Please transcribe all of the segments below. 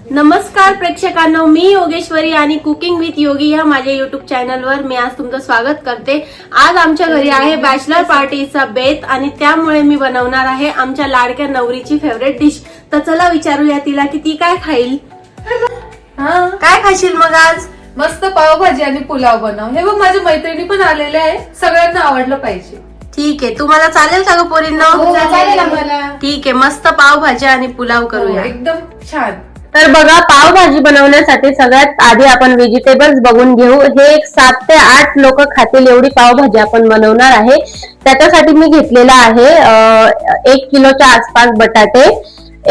नमस्कार प्रेक्षकांनो, मी योगेश्वरी आणि cooking with योगी या माझ्या युट्यूब चॅनलवर मी आज तुमचं स्वागत करते। आज आमच्या घरी आहे बॅचलर पार्टीचा बेत आणि त्यामुळे मी बनवणार आहे आमच्या लाडक्या नवरीची फेवरेट डिश। तर चला विचारूया तिला की ती काय खाईल। काय खाशील मग आज? मस्त पावभाजी आणि पुलाव बनव। हे बघ माझ्या मैत्रिणी पण आलेल्या आहे, सगळ्यांना आवडलं पाहिजे। ठीक आहे, तुम्हाला चालेल का ग पोरींनो? चालेल आम्हाला। ठीक आहे, मस्त पावभाजी आणि पुलाव करूया। एकदम छान। तर बघा, पावभाजी बनवण्यासाठी सगळ्यात आधी आपण व्हेजिटेबल्स बघून घेऊ। हे एक 7 ते 8 लोक खातील एवढी पावभाजी आपण बनवणार आहे। त्याच्यासाठी मी घेतलेला आहे 1 किलोच्या आसपास बटाटे,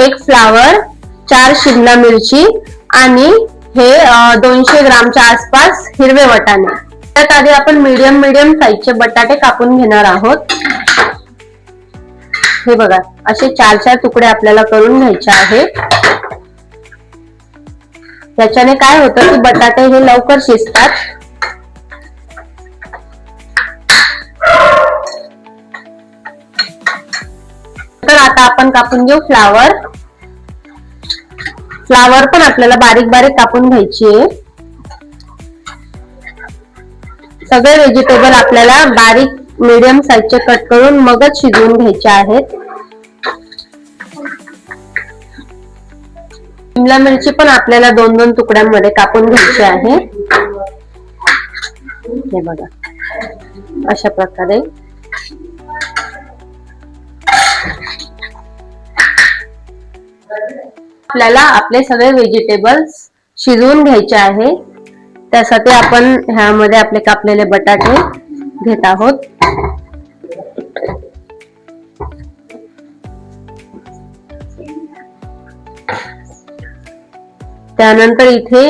1 फ्लावर, 4 शिमला मिरची आणि हे 200 ग्रामच्या आसपास हिरवे वाटाणे। त्यात आधी आपण मीडियम साईजचे बटाटे कापून घेणार आहोत। हे बघा, असे 4 तुकडे आपल्याला करून घ्यायचे आहेत। त्याच्याने काय होतं की बटाटे हे लवकर शिजतात। तर आता आपण कापून घेऊ फ्लावर। फ्लावर पण आपल्याला बारीक बारीक कापून घ्यायची आहे। सगळे व्हेजिटेबल आपल्याला बारीक मीडियम साईजचे कट करून मगच शिजवून घ्यायचे आहेत। शिमला मिरची पण आपल्याला 2-2 तुकड्यांमध्ये कापून घ्यायची आहे। हे बघा, अशा प्रकारे आपल्याला आपले सगळे व्हेजिटेबल्स शिजवून घ्यायचे आहे। त्यासाठी आपण ह्यामध्ये आपले कापलेले बटाटे घेत आहोत। त्यानंतर इथे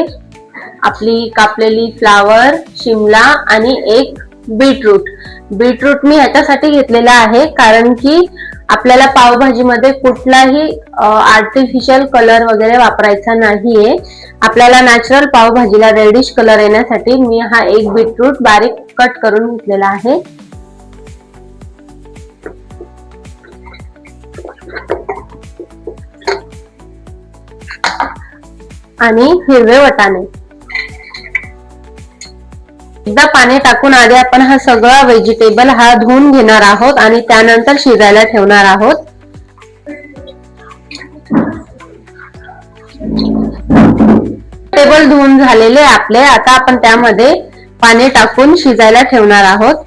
आपली कापलेली फ्लावर, शिमला आणि 1 बीटरूट मी ह्याच्यासाठी घेतलेला आहे कारण की आपल्याला पावभाजीमध्ये कुठलाही आर्टिफिशियल कलर वगैरे वापरायचा नाहीये। आपल्याला नॅचरल पावभाजीला रेडिश कलर येण्यासाठी मी हा 1 बीटरूट बारीक कट करून घेतलेला आहे। आणि हिरवे वाटाणे। एकदा पाणी टाकून आधी आपण हा सगळा व्हेजिटेबल धुवून घेणार आहोत आणि त्यानंतर शिजायला ठेवणार आहोत। व्हेजिटेबल धुवून झालेले आपले, आता आपण त्यामध्ये पाणी टाकून शिजायला ठेवणार आहोत।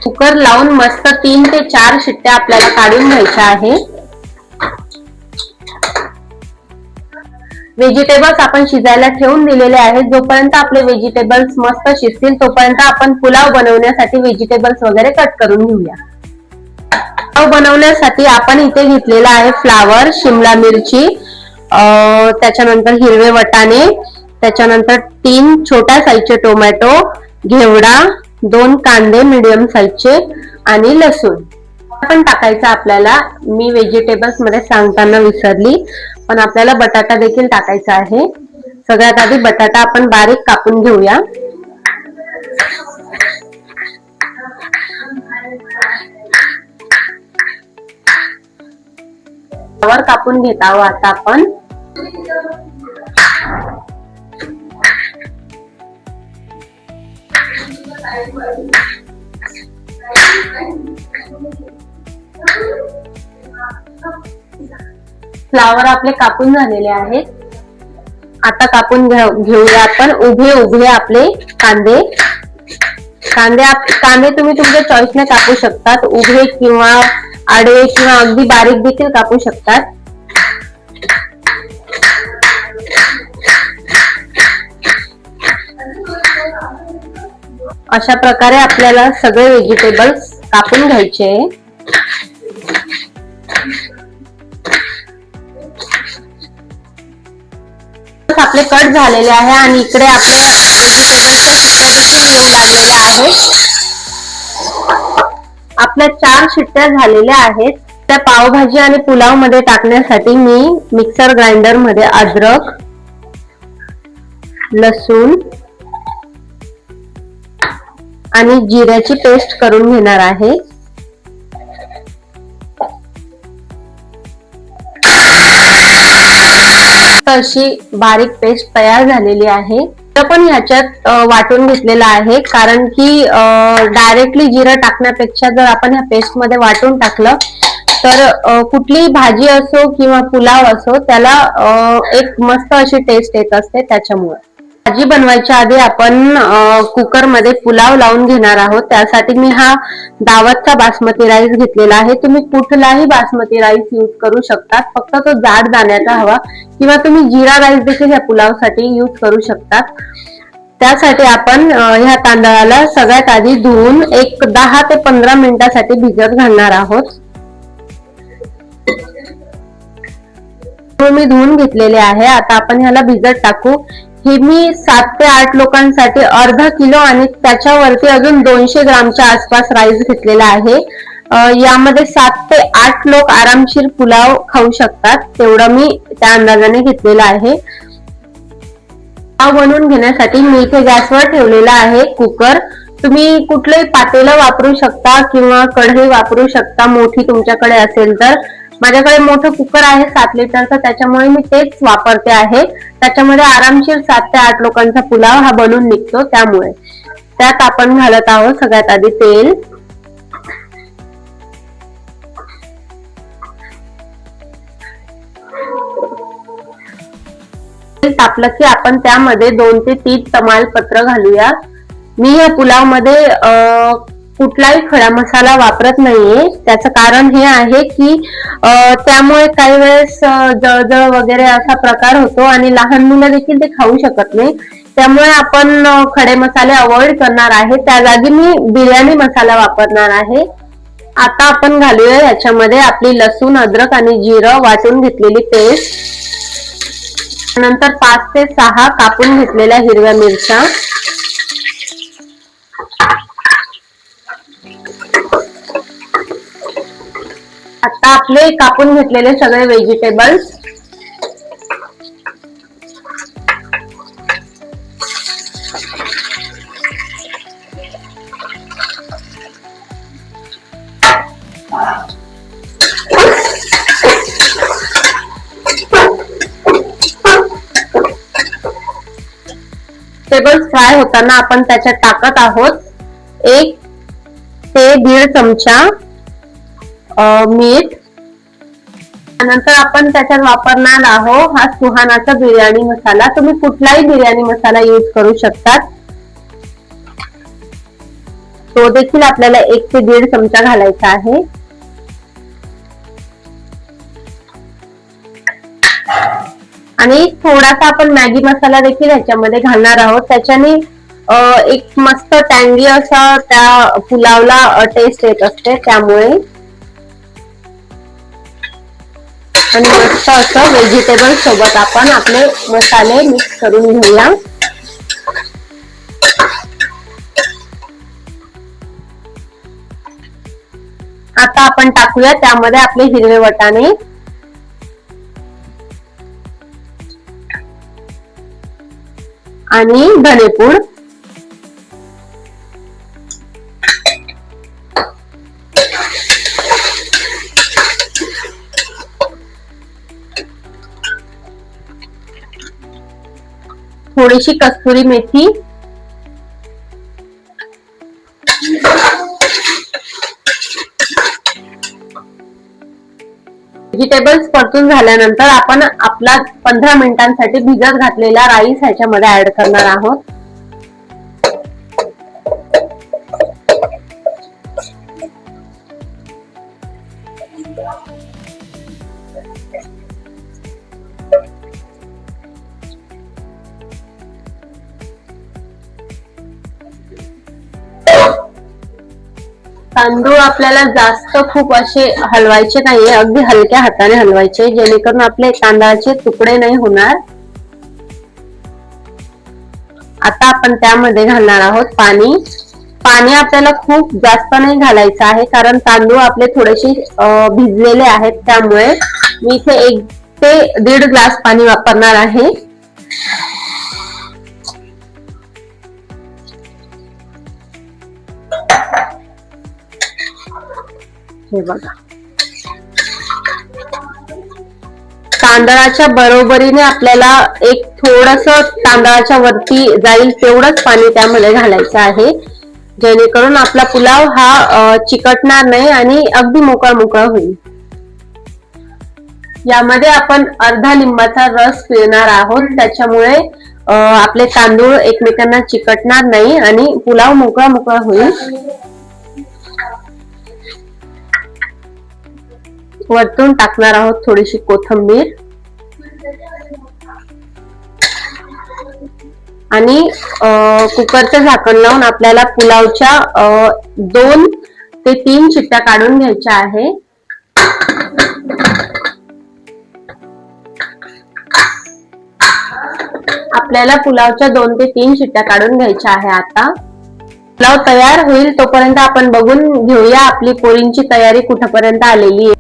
कुकर लावून मस्त 3 ते 4 शिट्ट्या आपल्याला काढून घ्यायच्या आहे। व्हेजिटेबल्स आपण शिजायला ठेवून दिलेले आहेत। जोपर्यंत आपले व्हेजिटेबल्स मस्त शिजतील तोपर्यंत आपण पुलाव बनवण्यासाठी व्हेजिटेबल्स वगैरे कट करून घेऊया। पुलाव बनवण्यासाठी आपण इथे घेतलेला आहे फ्लावर, शिमला मिरची, त्याच्यानंतर हिरवे वाटाणे, त्याच्यानंतर 3 छोट्या साईजचे टोमॅटो, घेवडा, 2 कांदे मीडियम साईजचे आणि लसूण पण टाकायचा आपल्याला। मी व्हेजिटेबल्स मध्ये सांगताना विसरली, पण आपल्याला बटाटा देखील टाकायचा आहे। सगळ्यात आधी बटाटा आपण बारीक कापून घेऊया। फ्लावर कापून घेत आहोत आता आपण। फ्लावर आपले कापून झालेले आहेत। आता कापून घेऊया आपण उभे आपले कांदे। कांदे तुम्ही तुमच्या चॉईसने कापू शकतात, उभे किंवा आडवे किंवा अगदी बारीक देखील कापू शकतात। अशा प्रकारे आपल्याला सगळे व्हेजिटेबल्स कापून घ्यायचे। आपले कट झालेले आहे आणि इकडे आपल्या येऊ लागलेले आहेत। आपल्या 4 शिट्ट्या झालेल्या आहेत। त्या पावभाजी आणि पुलाव मध्ये टाकण्यासाठी मी मिक्सर ग्राइंडर मध्ये अद्रक, लसूण आणि जिऱ्याची पेस्ट करून घेणार आहे। अशी बारीक पेस्ट तयार झालेली आहे. तर पण ह्याच्यात वाटून घेतलेला आहे, कारण की डायरेक्टली जिरं टाकण्यापेक्षा जर आपण ह्या पेस्ट मध्ये वाटून टाकलं तर कुठलीही भाजी असो किंवा पुलाव असो त्याला एक मस्त अशी टेस्ट येत असते. त्याच्यामुळे भाजी बनवायच्या आधी आपण कुकर मध्ये पुलाव लावून घेणार आहोत. त्यासाठी मी हा दावतचा बासमती राईस घेतलेला आहे. तुम्ही कुठलाही बासमती राईस यूज करू शकता, फक्त तो जाड दाण्याचा हवा, किंवा तुम्ही जिरा राईस देखील या पुलावसाठी यूज करू शकतात. त्यासाठी आपण ह्या तांदळाला सगळ्यात आधी धुवून एक 10 ते 15 मिनिटासाठी भिजत घालणार आहोत. मी धुवून घेतलेले आहे. आता आपण ह्याला भिजत टाकू. हे मी 7 ते 8 लोकांसाठी अर्धा किलो आणि त्याच्यावरती अजून 200 ग्रामच्या आसपास राईस घेतलेला आहे. यामध्ये 7 ते 8 लोक आरामशीर पुलाव खाऊ शकतात, तेवढं मी त्या अंदाजाने घेतलेला आहे. पुलाव बनवून घेण्यासाठी मी इथे गॅसवर ठेवलेला आहे कुकर. तुम्ही कुठलंही पातेलं वापरू शकता किंवा कढई वापरू शकता, मोठी तुमच्याकडे असेल तर. माझ्याकडे मोठं कुकर आहे 7 लिटरचं, त्याच्यामुळे मी तेच वापरते आहे. त्याच्यामध्ये आरामशीर 7 ते 8 लोकांचा पुलाव हा बनून निघतो. त्यामुळे त्यात आपण घालत आहोत सगळ्यात आधी तेल. तेल तापलं की आपण त्यामध्ये 2 ते 3 तमालपत्र घालूया. मी या पुलाव मध्ये कुठलाही खडा मसाला वापरत नाहीये. त्याचं कारण हे आहे की त्यामुळे काही वेळेस जळजळ वगैरे असा प्रकार होतो आणि लहान मुलं देखील ते खाऊ शकत नाही. त्यामुळे आपण खडे मसाले अवॉइड करणार आहे. त्या जागी मी बिर्याणी मसाला वापरणार आहे. आता आपण घालूया याच्यामध्ये आपली लसूण, अद्रक आणि जिरं वाटून घेतलेली पेस्ट. नंतर 5 ते 6 कापून घेतलेल्या हिरव्या मिरच्या. आता आपले कापून घेतलेले सगळे व्हेजिटेबल्स. व्हेजिटेबल्स फ्राय होताना आपण त्याच्यात टाकत आहोत 1 ते 1.5 चमचा मीठ. नंतर आपण त्याच्यात वापरणार आहोत हा सुहानाचा बिर्याणी मसाला. तुम्ही कुठलाही बिर्याणी मसाला यूज करू शकतात. तो देखील आपल्याला 1 ते 1.5 चमचा घालायचा आहे. आणि थोडासा आपण मॅगी मसाला देखील ह्याच्यामध्ये घालणार आहोत. त्याच्याने एक मस्त टँगी असा त्या पुलावला टेस्ट येत असते. त्यामुळे आणि मस्त असं व्हेजिटेबल सोबत आपण आपले मसाले मिक्स करून घेऊया. आता आपण टाकूया त्यामध्ये आपले हिरवे वाटाणे आणि धनेपूड. थोडीशी कस्तुरी मेथी. व्हेजिटेबल्स परतून झाल्यानंतर आपण आपला 15 मिनिटांसाठी भिजत घातलेला राईस ह्याच्यामध्ये ऍड करणार आहोत. तांदूळ आपल्याला जास्त खूप असे हलवायचे नाहीये, अगदी हलक्या हाताने हलवायचे, जेणेकरून आपले तांदळाचे तुकडे नाही होणार. आता आपण त्यामध्ये घालणार आहोत पाणी. पाणी आपल्याला खूप जास्त नाही घालायचं आहे, कारण तांदूळ आपले थोडेसे भिजलेले आहेत. त्यामुळे मी इथे 1 ते 1.5 ग्लास पाणी वापरणार आहे. हे बघा. तांदळाच्या बरोबरीने आपल्याला एक थोडस तांदळाच्या वरती जाईल तेवढंच पाणी त्यामध्ये घालायचं आहे, जेणेकरून आपला पुलाव हा चिकटणार नाही आणि अगदी मोकळा मोकळा होईल. यामध्ये आपण अर्धा लिंबाचा रस पिळणार आहोत, त्याच्यामुळे आपले तांदूळ एकमेकांना चिकटणार नाही आणि पुलाव मोकळा मोकळा होईल. वरतून टाकणार आहोत थोडीशी कोथिंबीर आणि कुकरचं झाकण लावून आपल्याला पुलावच्या 2 ते 3 शिट्ट्या काढून घ्यायच्या आहे. आपल्याला पुलावच्या 2 ते 3 शिट्ट्या काढून घ्यायच्या आहे. आता पुलाव तयार होईल तोपर्यंत आपण बघून घेऊया आपली पोळींची तयारी कुठपर्यंत आलेली आहे.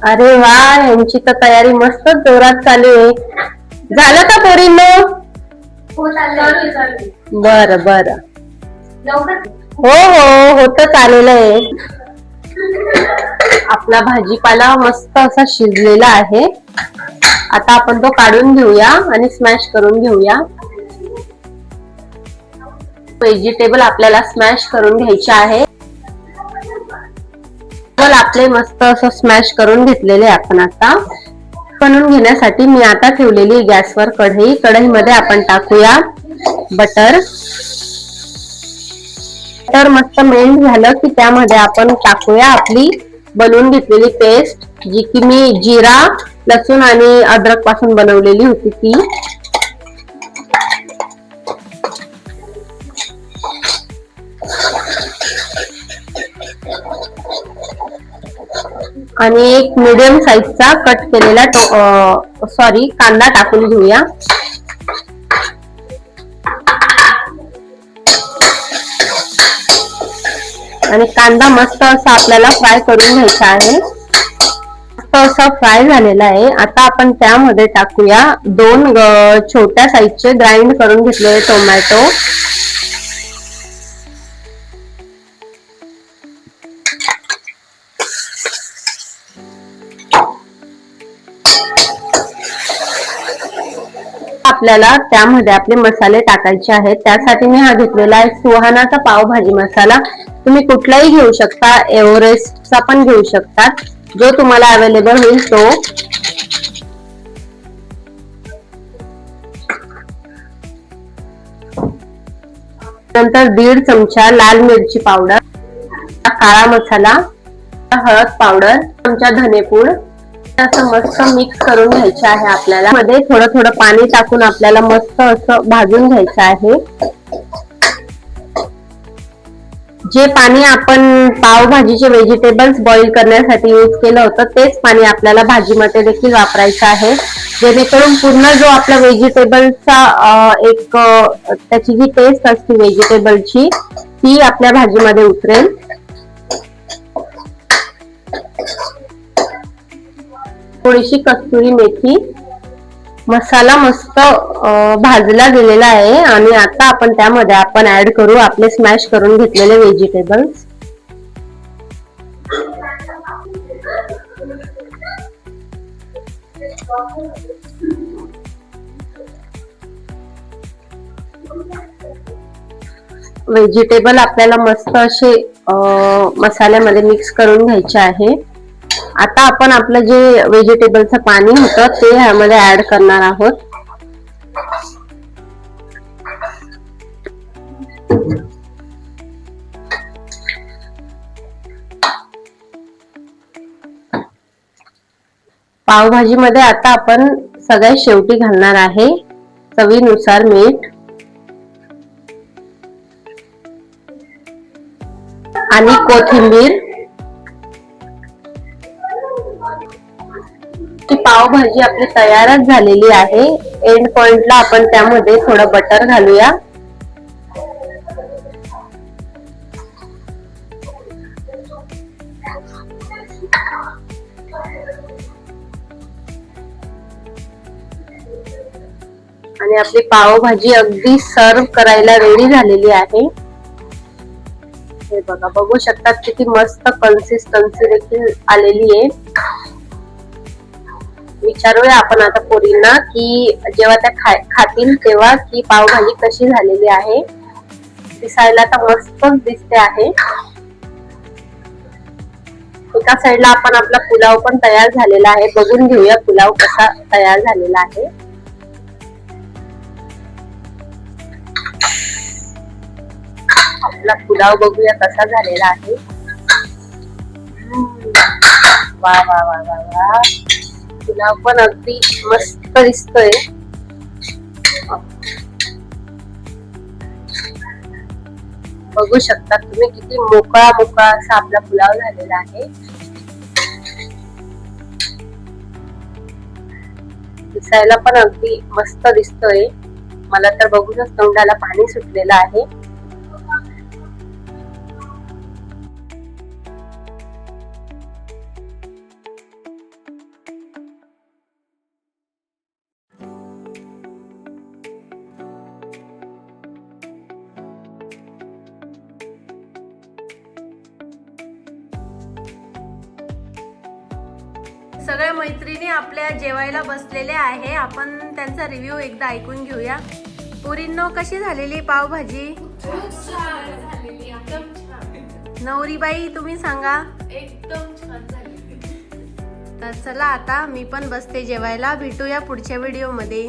अरे वा, यांची तर तयारी मस्त जोरात चालू आहे. झालं का पोरींनो? बर बर, हो हो होतच आलेलं आहे. आपला भाजीपाला मस्त असा शिजलेला आहे. आता आपण तो काढून घेऊया आणि स्मॅश करून घेऊया. व्हेजिटेबल आपल्याला स्मॅश करून घ्यायचे आहे. आपले मस्त असं स्मॅश करून घेतलेले आपण आता बनवून घेण्यासाठी मी आता ठेवलेली गॅसवर कढई. कढईमध्ये आपण टाकूया बटर. बटर मस्त मेल्ट झालं की त्यामध्ये आपण टाकूया आपली बनवून घेतलेली पेस्ट, जी की मी जिरा, लसूण आणि अद्रक पासून बनवलेली होती ती. आणि एक मीडियम साईजचा कट केलेला कांदा टाकून घेऊया. आणि कांदा मस्त असा आपल्याला फ्राय करून घ्यायचा आहे. मस्त असा फ्राय झालेला आहे. आता आपण त्यामध्ये टाकूया 2 छोट्या साईजचे ग्राइंड करून घेतलेले टोमॅटो. आपल्याला त्यामध्ये आपले मसाले टाकायचे आहेत. त्यासाठी मी हा घेतलेला आहे सुहानाचा पावभाजी मसाला. तुम्ही कुठलाही घेऊ शकता, एव्हरेस्टचा पण घेऊ शकतात, जो तुम्हाला अवेलेबल होईल तो. नंतर 1.5 चमचा लाल मिरची पावडर, काळा मसाला, हळद पावडर, चमचा धनेपूड. असं मस्त मिक्स करून घ्यायचं आहे. आपल्याला मध्ये थोडं थोडं पाणी टाकून आपल्याला मस्त असं भाजून घ्यायचं आहे. जे पाणी आपण पावभाजीचे व्हेजिटेबल्स बॉईल करण्यासाठी यूज केलं होतं तेच पाणी आपल्याला भाजीमध्ये देखील वापरायचं आहे, जेणेकरून पूर्ण जो आपला व्हेजिटेबलचा एक त्याची जी टेस्ट असते व्हेजिटेबलची ती आपल्या भाजीमध्ये उतरेल. थोडीशी कस्तुरी मेथी. मसाला मस्त भाजला गेलेला आहे आणि आता आपण त्यामध्ये ऍड करू आपले स्मॅश करून घेतलेले व्हेजिटेबल्स. व्हेजिटेबल आपल्याला मस्त असे मसाल्यामध्ये मिक्स करून घ्यायचे आहे. आता आपण आपलं जे व्हेजिटेबलचं पाणी होतं ते ह्यामध्ये ऍड करणार आहोत. पावभाजीमध्ये आता आपण सगळ्यात शेवटी घालणार आहे चवीनुसार मीठ आणि कोथिंबीर. पावभाजी आपली तयारच झालेली आहे. एंड पॉइंटला आपण त्यामध्ये थोडं बटर घालूया. आणि आपली पावभाजी अगदी सर्व करायला रेडी झालेली आहे. हे बघा, बघू शकतात किती मस्त कन्सिस्टन्सी देखील आलेली आहे. विचारूया आपण आता पोरींना की जेव्हा त्या खातील तेव्हा की पावभाजी कशी झालेली आहे. दिसायला तर मस्तच दिसते आहे. एका साईडला आपण आपला पुलाव पण तयार झालेला आहे. बघून घेऊया पुलाव कसा तयार झालेला आहे. आपला पुलाव बघूया कसा झालेला आहे. वा वा वा वा वा, पुलाव पण अगदी मस्त दिसतोय. बघू शकता तुम्ही किती मोकळा मोकळा असा आपला पुलाव झालेला आहे. दिसायला पण अगदी मस्त दिसतोय. मला तर बघूनच तोंडाला पाणी सुटलेलं आहे. सगळ्या मैत्रिणी आपल्या जेवायला बसलेल्या आहे. आपण त्यांचा रिव्ह्यू एकदा ऐकून घेऊया. पुरींनो, कशी झालेली पावभाजी? नवरीबाई, तुम्ही सांगा. एकदम छान झाली. तर चला आता मी पण बसते जेवायला. भेटूया पुढच्या व्हिडिओ मध्ये.